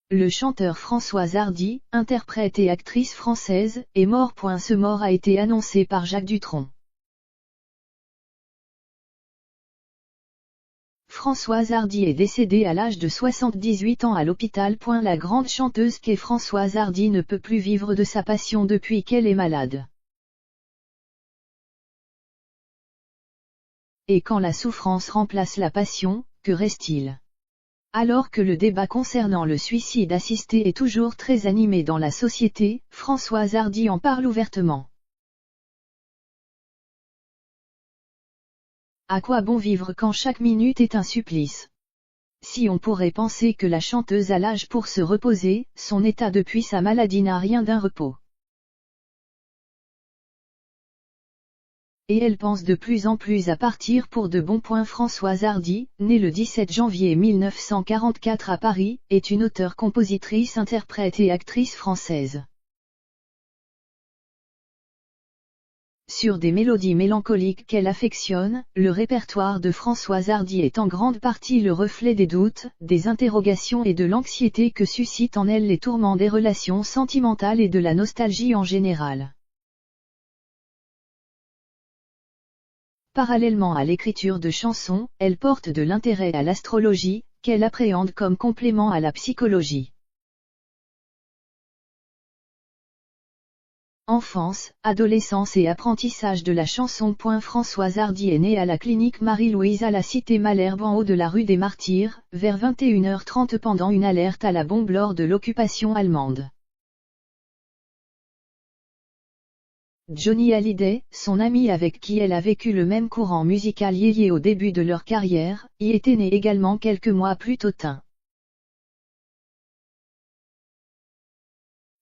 Le chanteur Françoise Hardy, interprète et actrice française, est mort. Ce mort a été annoncé par Jacques Dutronc. Françoise Hardy est décédée à l'âge de 78 ans à l'hôpital. La grande chanteuse qu'est Françoise Hardy ne peut plus vivre de sa passion depuis qu'elle est malade. Et quand la souffrance remplace la passion, que reste-t-il? Alors que le débat concernant le suicide assisté est toujours très animé dans la société, Françoise Hardy en parle ouvertement. À quoi bon vivre quand chaque minute est un supplice? Si on pourrait penser que la chanteuse a l'âge pour se reposer, son état depuis sa maladie n'a rien d'un repos. Et elle pense de plus en plus à partir pour de bon. Françoise Hardy, née le 17 janvier 1944 à Paris, est une auteure, compositrice, interprète et actrice française. Sur des mélodies mélancoliques qu'elle affectionne, le répertoire de Françoise Hardy est en grande partie le reflet des doutes, des interrogations et de l'anxiété que suscitent en elle les tourments des relations sentimentales et de la nostalgie en général. Parallèlement à l'écriture de chansons, elle porte de l'intérêt à l'astrologie, qu'elle appréhende comme complément à la psychologie. Enfance, adolescence et apprentissage de la chanson. Françoise Hardy est née à la clinique Marie-Louise à la cité Malherbe en haut de la rue des Martyrs, vers 21h30 pendant une alerte à la bombe lors de l'occupation allemande. Johnny Hallyday, son ami avec qui elle a vécu le même courant musical yéyé au début de leur carrière, y était né également quelques mois plus tôt.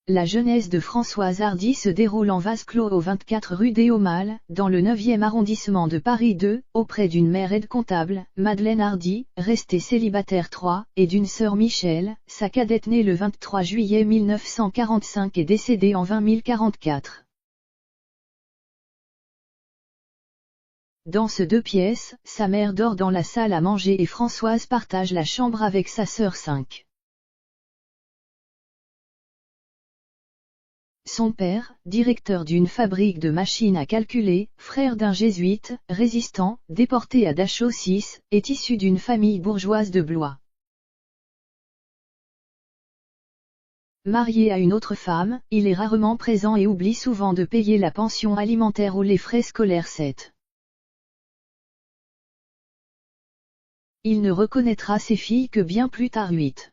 La jeunesse de Françoise Hardy se déroule en vase clos au 24 rue des Aumales, dans le 9e arrondissement de Paris 2, auprès d'une mère aide-comptable, Madeleine Hardy, restée célibataire 3, et d'une sœur Michèle, sa cadette née le 23 juillet 1945 et décédée en 2044. Dans ce 2 pièces, sa mère dort dans la salle à manger et Françoise partage la chambre avec sa sœur 5. Son père, directeur d'une fabrique de machines à calculer, frère d'un jésuite, résistant, déporté à Dachau 6, est issu d'une famille bourgeoise de Blois. Marié à une autre femme, il est rarement présent et oublie souvent de payer la pension alimentaire ou les frais scolaires 7. Il ne reconnaîtra ses filles que bien plus tard 8.